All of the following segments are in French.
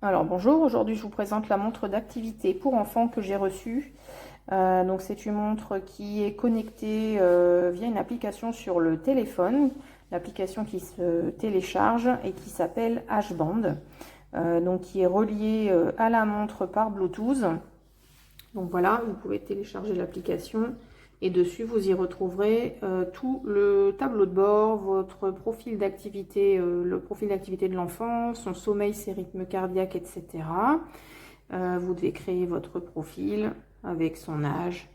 Alors bonjour, aujourd'hui je vous présente la montre d'activité pour enfants que j'ai reçue. Donc c'est une montre qui est connectée via une application sur le téléphone, l'application qui se télécharge et qui s'appelle H-Band, donc qui est reliée à la montre par Bluetooth. Donc voilà, vous pouvez télécharger l'application et dessus vous y retrouverez tout le tableau de bord, votre profil d'activité, le profil d'activité de l'enfant, son sommeil, ses rythmes cardiaques, etc. Vous devez créer votre profil avec son âge,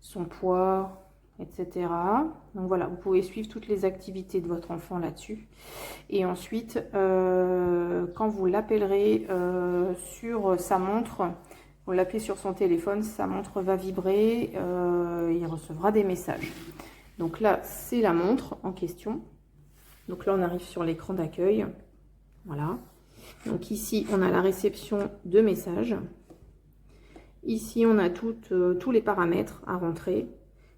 son poids, etc. Donc voilà, vous pouvez suivre toutes les activités de votre enfant là-dessus. Et ensuite, quand vous l'appellerez sur sa montre, vous l'appelez sur son téléphone, sa montre va vibrer, il recevra des messages. Donc là, c'est la montre en question. Donc là, on arrive sur l'écran d'accueil. Voilà. Donc ici, on a la réception de messages. Ici, on a tous les paramètres à rentrer.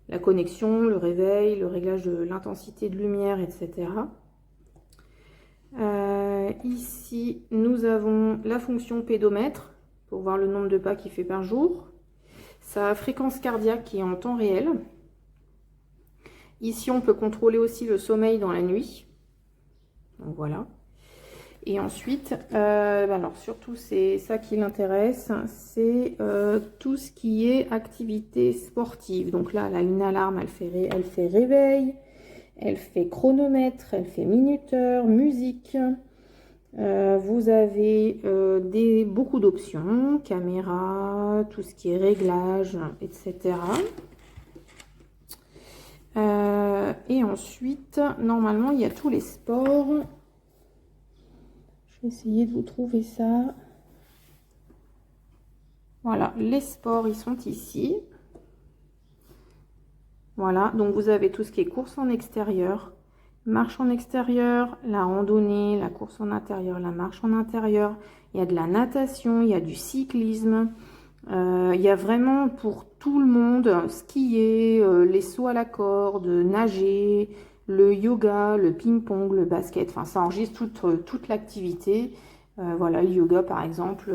La connexion, le réveil, le réglage de l'intensité de lumière, etc. Ici, nous avons la fonction pédomètre pour voir le nombre de pas qu'il fait par jour. Sa fréquence cardiaque qui est en temps réel. Ici, on peut contrôler aussi le sommeil dans la nuit. Donc voilà. Et ensuite, alors surtout c'est ça qui l'intéresse, c'est tout ce qui est activité sportive. Donc là, elle a une alarme, elle fait réveil, elle fait chronomètre, elle fait minuteur, musique. Vous avez beaucoup d'options, caméra, tout ce qui est réglage, etc. Et ensuite, normalement, il y a tous les sports. Je vais essayer de vous trouver ça. Voilà, les sports, ils sont ici. Voilà, donc vous avez tout ce qui est course en extérieur, marche en extérieur, la randonnée, la course en intérieur, la marche en intérieur. Il y a de la natation, il y a du cyclisme. Il y a vraiment pour tout le monde, skier, les sauts à la corde, nager, le yoga, le ping-pong, le basket. Enfin, ça enregistre toute l'activité. Voilà, le yoga par exemple,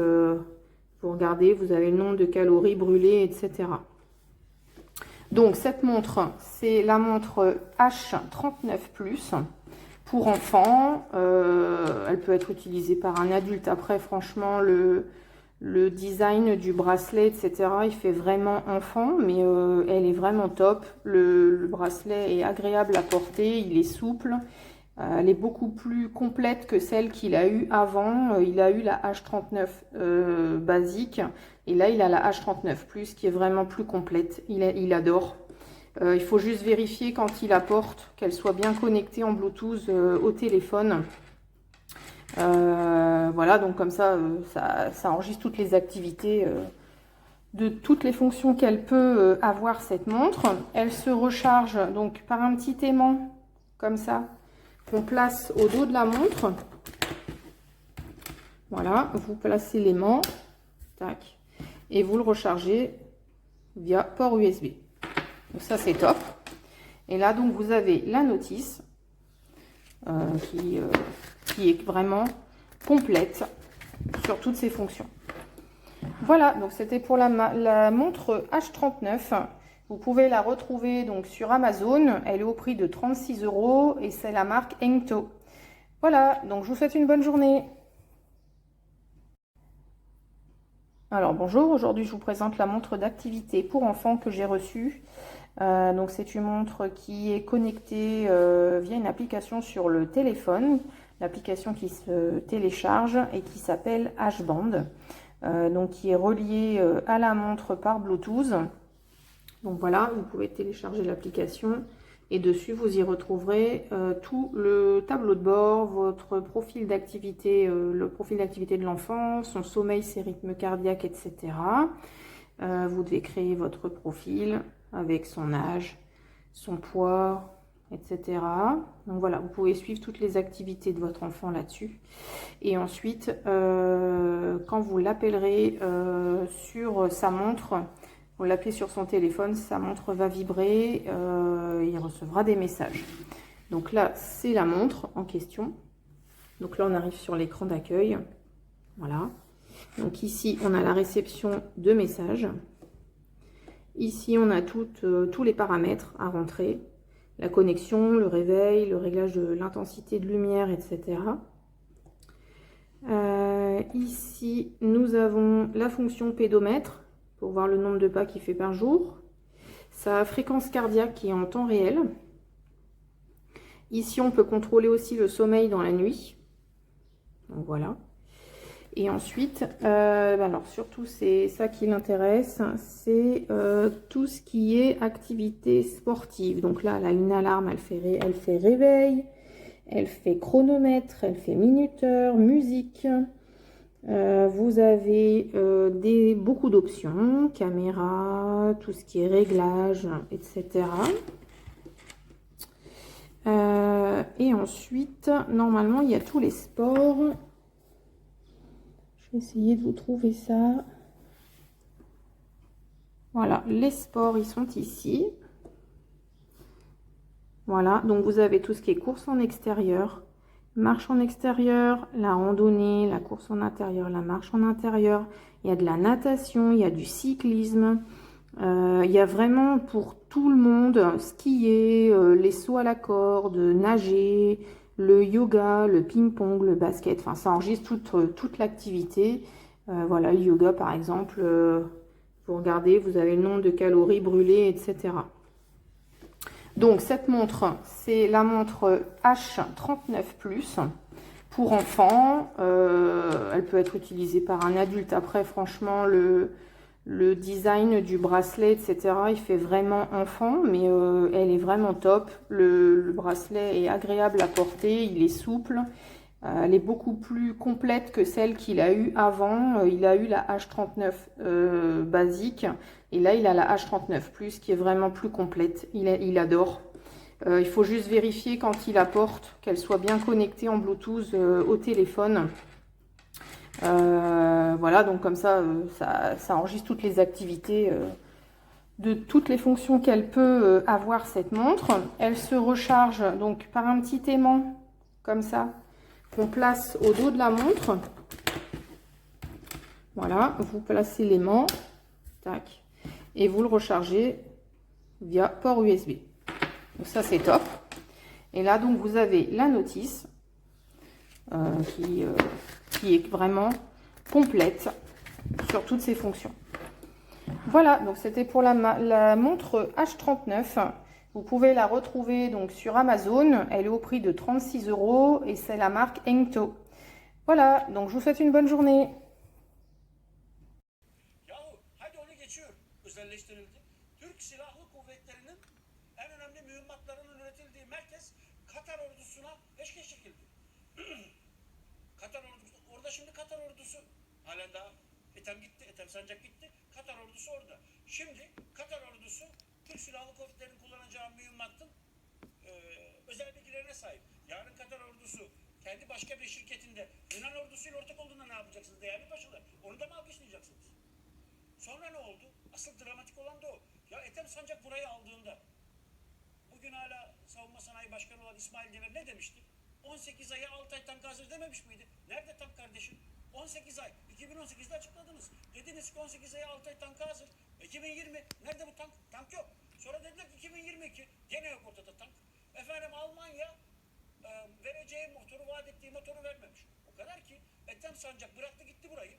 vous regardez, vous avez le nombre de calories brûlées, etc. Donc cette montre, c'est la montre H39+, pour enfants. Elle peut être utilisée par un adulte. Après, franchement, le design du bracelet, etc., il fait vraiment enfant, mais elle est vraiment top. Le bracelet est agréable à porter, il est souple. Elle est beaucoup plus complète que celle qu'il a eue avant. Il a eu la H39 basique, et là il a la H39+, qui est vraiment plus complète. Il adore. Il faut juste vérifier quand il la porte qu'elle soit bien connectée en Bluetooth au téléphone. Voilà, donc comme ça, ça enregistre toutes les activités de toutes les fonctions qu'elle peut avoir, cette montre. Elle se recharge donc par un petit aimant comme ça qu'on place au dos de la montre. Voilà, vous placez l'aimant, tac, et vous le rechargez via port USB. Donc ça, c'est top. Et là, donc, vous avez la notice qui est vraiment complète sur toutes ses fonctions. Voilà, donc c'était pour la montre H39. Vous pouvez la retrouver donc sur Amazon. Elle est au prix de 36 € et c'est la marque Engto. Voilà, donc je vous souhaite une bonne journée. Alors bonjour, aujourd'hui je vous présente la montre d'activité pour enfants que j'ai reçue. Donc c'est une montre qui est connectée via une application sur le téléphone, l'application qui se télécharge et qui s'appelle H-Band, donc qui est reliée à la montre par Bluetooth. Donc voilà, vous pouvez télécharger l'application et dessus vous y retrouverez tout le tableau de bord, votre profil d'activité, le profil d'activité de l'enfant, son sommeil, ses rythmes cardiaques, etc. Vous devez créer votre profil avec son âge, son poids, etc. Donc voilà, vous pouvez suivre toutes les activités de votre enfant là-dessus. Et ensuite, quand vous l'appellerez sur sa montre, vous l'appelez sur son téléphone, sa montre va vibrer, il recevra des messages. Donc là, c'est la montre en question. Donc là, on arrive sur l'écran d'accueil. Voilà. Donc ici, on a la réception de messages. Ici, on a tous les paramètres à rentrer. La connexion, le réveil, le réglage de l'intensité de lumière, etc. Ici, nous avons la fonction pédomètre pour voir le nombre de pas qu'il fait par jour. Sa fréquence cardiaque qui est en temps réel. Ici, on peut contrôler aussi le sommeil dans la nuit. Donc voilà. Et ensuite, alors surtout c'est ça qui l'intéresse, c'est tout ce qui est activité sportive. Donc là, elle a une alarme, elle fait réveil, elle fait chronomètre, elle fait minuteur, musique. Vous avez beaucoup d'options, caméra, tout ce qui est réglage, etc. Et ensuite, normalement, il y a tous les sports. Je vais essayer de vous trouver ça. Voilà, les sports, ils sont ici. Voilà, donc vous avez tout ce qui est course en extérieur, marche en extérieur, la randonnée, la course en intérieur, la marche en intérieur. Il y a de la natation, il y a du cyclisme. Il y a vraiment pour tout le monde, skier, les sauts à la corde, nager, le yoga, le ping-pong, le basket. Enfin, ça enregistre toute l'activité. Voilà, le yoga par exemple, vous regardez, vous avez le nombre de calories brûlées, etc. Donc cette montre, c'est la montre H39+, pour enfants. Elle peut être utilisée par un adulte. Après, franchement, le design du bracelet, etc., il fait vraiment enfant, mais elle est vraiment top. Le bracelet est agréable à porter, il est souple. Elle est beaucoup plus complète que celle qu'il a eue avant. Il a eu la H39 basique, et là il a la H39+, qui est vraiment plus complète. Il adore. Il faut juste vérifier quand il la porte, qu'elle soit bien connectée en Bluetooth au téléphone. Voilà, donc comme ça, ça enregistre toutes les activités, de toutes les fonctions qu'elle peut avoir cette montre. Elle se recharge donc par un petit aimant, comme ça, qu'on place au dos de la montre. Voilà, vous placez l'aimant, tac, et vous le rechargez via port USB. Donc ça, c'est top. Et là, donc, vous avez la notice qui est vraiment complète sur toutes ses fonctions. Voilà, donc c'était pour la montre H39. Vous pouvez la retrouver donc sur Amazon. Elle est au prix de 36 € et c'est la marque Engto. Voilà, donc je vous souhaite une bonne journée. Halen daha Ethem gitti, Ethem Sancak gitti. Katar ordusu orada. Şimdi Katar ordusu Türk Silahlı Kuvvetleri'nin kullanacağı mühimmatın özel bilgilerine sahip. Yarın Katar ordusu kendi başka bir şirketinde Yunan ordusuyla ortak olduğunda ne yapacaksınız değerli paşalar? Onu da mı alkışlayacaksınız? Sonra ne oldu? Asıl dramatik olan da o. Ya Ethem Sancak burayı aldığında bugün hala Savunma Sanayi Başkanı olan İsmail Demir ne demişti? 18 aya Altay tankı hazır dememiş miydi? Nerede tank kardeşim? 18 ay. 2018'de açıkladınız. Dediniz ki 18 aya Altay tankı hazır. 2020. Nerede bu tank? Tank yok. Sonra dediler ki 2022. Gene yok ortada tank. Efendim Almanya vereceği motoru, vaat ettiği motoru vermemiş. O kadar ki Ethem Sancak bıraktı gitti burayı.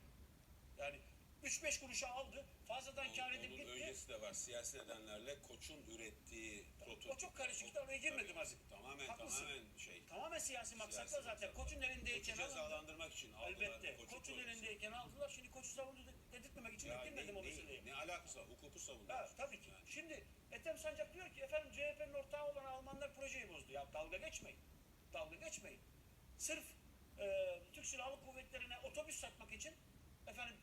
Yani 3-5 kuruşa aldı. Fazladan kar edip gitti. Onun öylesi de var. Siyasi nedenlerle Koç'un ürettiği prototip. O çok karışık. Oraya girmedim azıcık. Tamamen şey. Tamamen siyasi maksatla zaten. Koç'un elindeyken Koç'u cezalandırmak için aldılar. Elbette. Koç'un elindeyken aldılar. Şimdi Koç'u savundu dedirtmemek için girmedim o meseleye. Ne alakası var? Hukuku savunuyor. Ha, tabii ki. Yani. Şimdi Ethem Sancak diyor ki efendim CHP'nin ortağı olan Almanlar projeyi bozdu. Ya dalga geçmeyin. Dalga geçmeyin. Sırf Türk Silahlı Kuvvetleri'ne otobüs satmak için efendim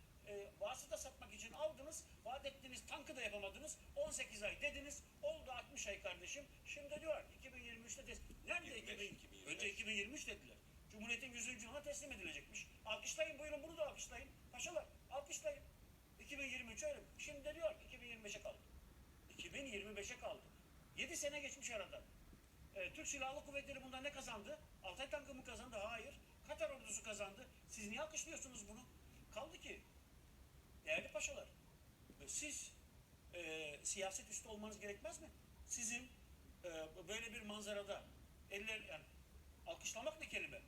vasıta satmak için aldınız, vaat ettiğiniz tankı da yapamadınız, 18 ay dediniz, oldu 60 ay kardeşim, şimdi diyor 2023'te nerede 2025? Önce 2023 dediler. Cumhuriyet'in 100. yılına teslim edilecekmiş. Alkışlayın buyurun, bunu da alkışlayın. Paşalar alkışlayın. 2023 öyle. Şimdi de diyor 2025'e kaldı. 2025'e kaldı. 7 sene geçmiş aradan. Türk Silahlı Kuvvetleri bundan ne kazandı? Altay tankı mı kazandı? Hayır. Katar ordusu kazandı. Siz niye alkışlıyorsunuz bunu? Kaldı ki Değerli paşalar, siz siyaset üstü olmanız gerekmez mi? Sizin böyle bir manzarada yani alkışlamak ne kelime?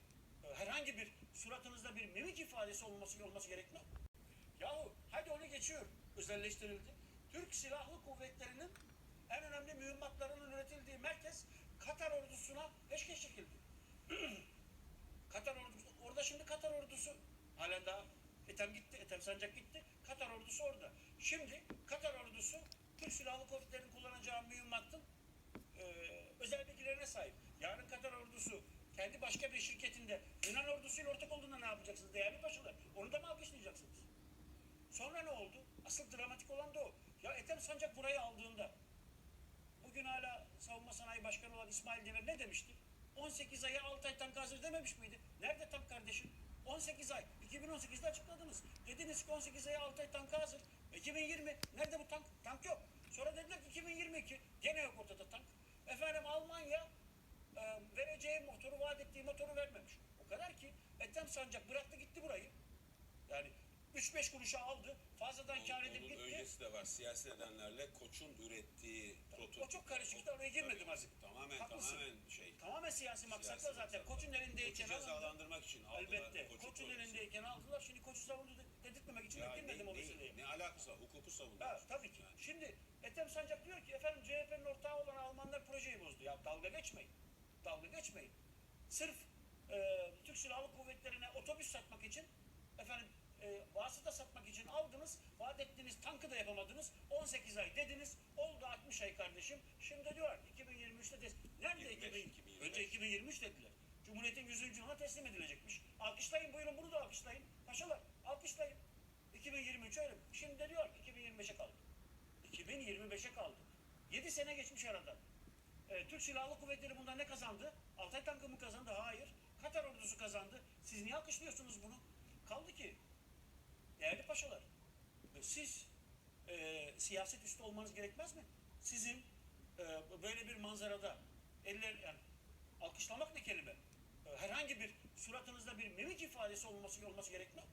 Herhangi bir suratınızda bir mimik ifadesi olması gerekmez. Yahu hadi onu geçiyor. Özelleştirildi. Türk Silahlı Kuvvetleri'nin en önemli mühimmatlarının üretildiği merkez Katar ordusuna peşkeş çekildi. Katar ordusu, orada şimdi Katar ordusu halen daha Ethem Sancak gitti. Katar ordusu orada. Şimdi Katar ordusu Türk Silahlı Kuvvetleri'nin kullanacağı mühimmatın özel bilgilerine sahip. Yarın Katar ordusu kendi başka bir şirketinde Yunan ordusuyla ortak olduğunda ne yapacaksınız değerli paşalar? Onu da mı alkışlayacaksınız? Sonra ne oldu? Asıl dramatik olan da o. Ya Ethem Sancak burayı aldığında bugün hala Savunma Sanayi Başkanı olan İsmail Demir ne demişti? 18 aya 6 ay tank hazır dememiş miydi? Nerede tank kardeşim? 18 ay. 2018'de açıkladınız. Dediniz ki 18 aya 6 ay tank hazır. 2020. Nerede bu tank? Tank yok. Sonra dediler ki 2022. Gene yok ortada tank. Efendim Almanya vereceği motoru, vaat ettiği motoru vermemiş. O kadar ki Ethem Sancak bıraktı gitti burayı. Yani 3-5 kuruşa aldı. Fazladan kar edip Onun gitti. öncesi de var. Siyasi nedenlerle Koç'un ürettiği prototip. O çok karışık da oraya girmedim Aziz. Tamamen Haklısın. Tamamen siyasi maksatla zaten. maksatla. Koç'un elindeyken Koç'u alındı. cezalandırmak için aldılar. Elbette. Koç'u Koç'un koruması. elindeyken aldılar. Şimdi Koç'u savundu dedirtmemek için girmedim o meseleye. Ne alakası var? Hukuku savunuyor. Ha, tabii ki. Şimdi Ethem Sancak diyor ki efendim CHP'nin ortağı olan Almanlar projeyi bozdu. Ya dalga geçmeyin. Dalga geçmeyin. Sırf Türk Silahlı Kuvvetleri'ne otobüs satmak için efendim vasıta satmak için aldınız. Vaat ettiğiniz tankı da yapamadınız. 18 ay dediniz. Oldu 60 ay kardeşim. Şimdi diyor 2023'te nerede 2025? Önce 2023 dediler. Cumhuriyet'in 100. yılına teslim edilecekmiş. Alkışlayın buyurun bunu da alkışlayın. Paşalar alkışlayın. 2023 öyle. Şimdi de diyor 2025'e kaldı. 2025'e kaldı. 7 sene geçmiş aradan. Türk Silahlı Kuvvetleri bundan ne kazandı? Altay tankı mı kazandı? Hayır. Katar ordusu kazandı. Siz niye alkışlıyorsunuz bunu? Kaldı ki değerli paşalar siz siyaset üstü olmanız gerekmez mi? Sizin böyle bir manzarada yani alkışlamak ne kelime? Herhangi bir suratınızda bir mimik ifadesi olması gerekmez.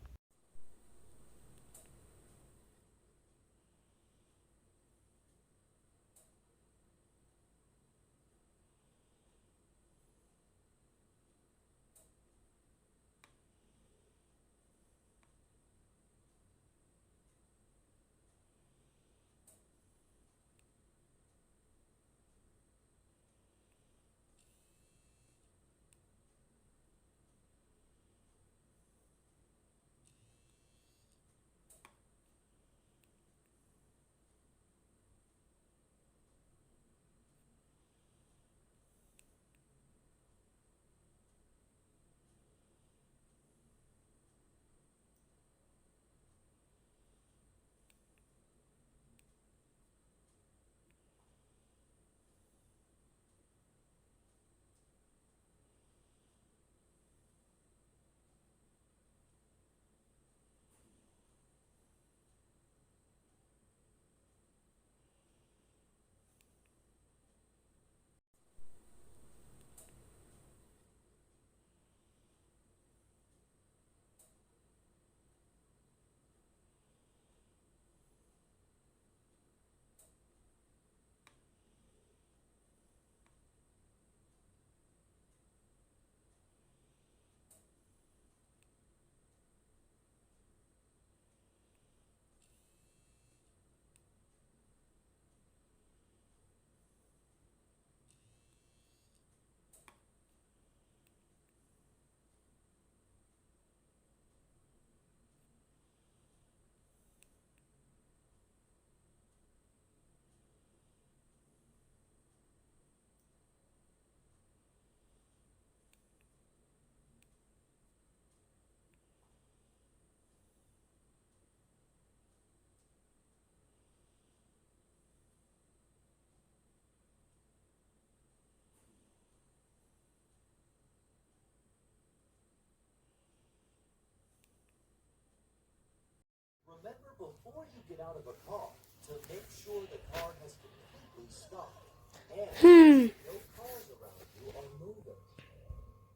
Remember before you get out of a car to make sure the car has completely stopped and no cars around you are moving.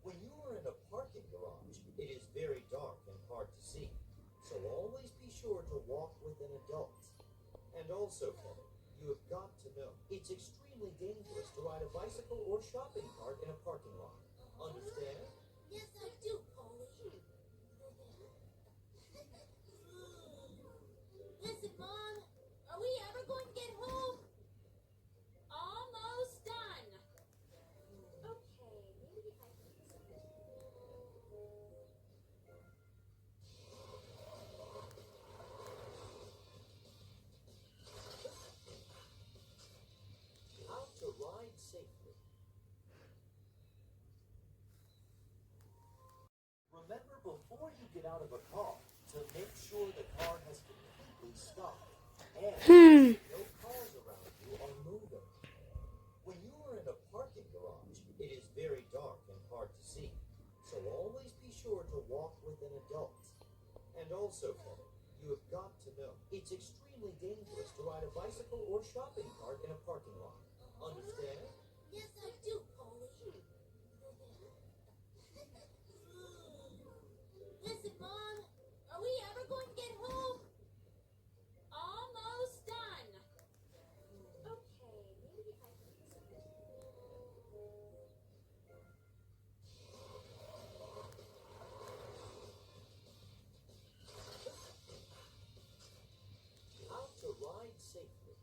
When you are in a parking garage, it is very dark and hard to see. So always be sure sure to walk with an adult. And also, Kevin, you have got to know it's extremely dangerous to ride a bicycle or shopping cart in a parking lot. Understand? Yes, I do, Polly. Listen, Mom, are we ever going to get home? Almost done. Okay, maybe I can. How to ride safely. Remember before you get out of a car to make sure the car has completely stopped and no cars around you are moving. When you are in a parking garage, it is very dark and hard to see. So always be sure to walk with an adult. And also, Kevin, you have got to know it's extremely dangerous to ride a bicycle or shopping cart in a parking lot. Understand? Yes, I do, Polly. Listen, Mom, are we ever going to get home? Almost done. Okay, maybe I can. How to ride safely.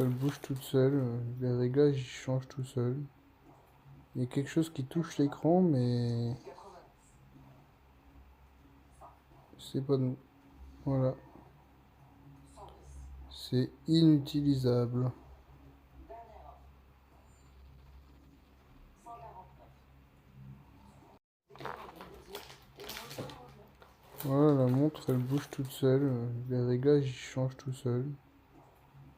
elle bouge toute seule. Les réglages ils changent tout seul. Il y a quelque chose qui touche l'écran, mais c'est pas nous. Voilà. C'est inutilisable. Voilà, la montre elle bouge toute seule. Les réglages ils changent tout seul.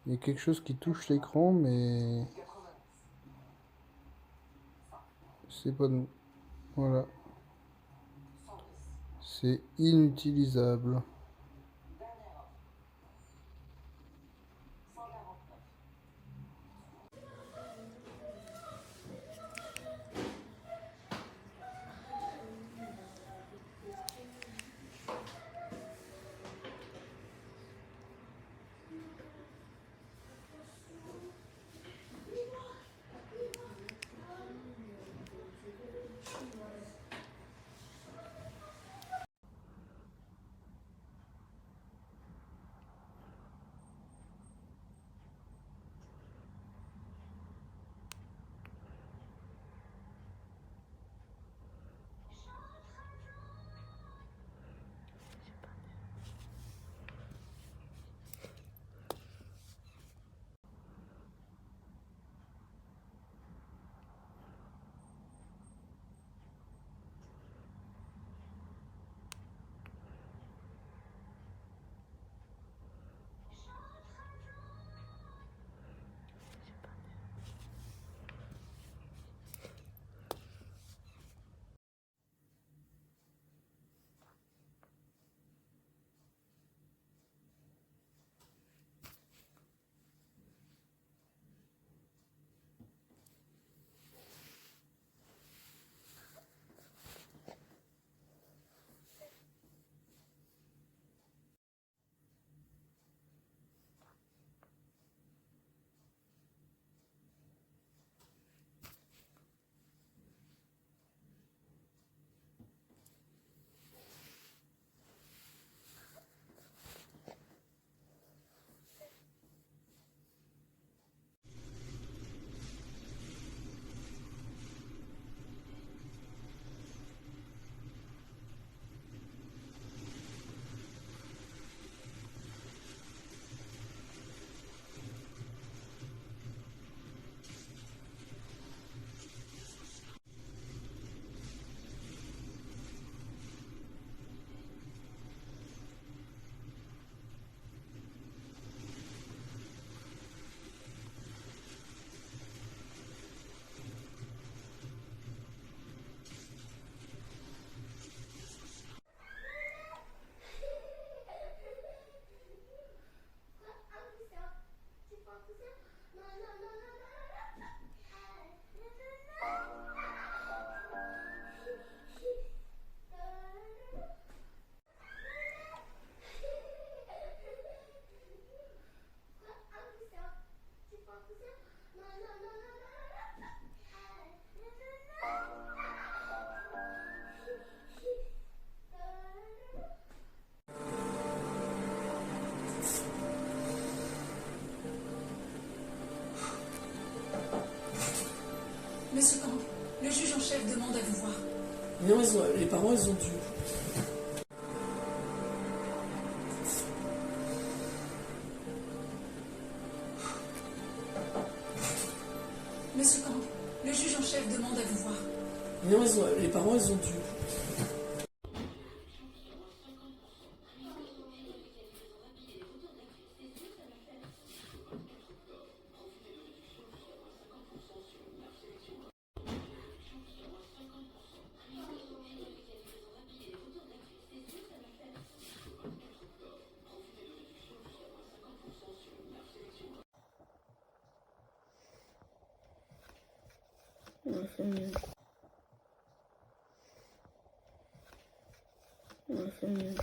Il y a quelque chose qui touche l'écran, mais c'est pas nous. Voilà. C'est inutilisable. Monsieur Kang, le juge en chef demande à vous voir. Non, les parents, ils ont dû. Monsieur Kang, le juge en chef demande à vous voir. Non, les parents, ils ont dû. Ouais, c'est mieux. Ouais, c'est mieux.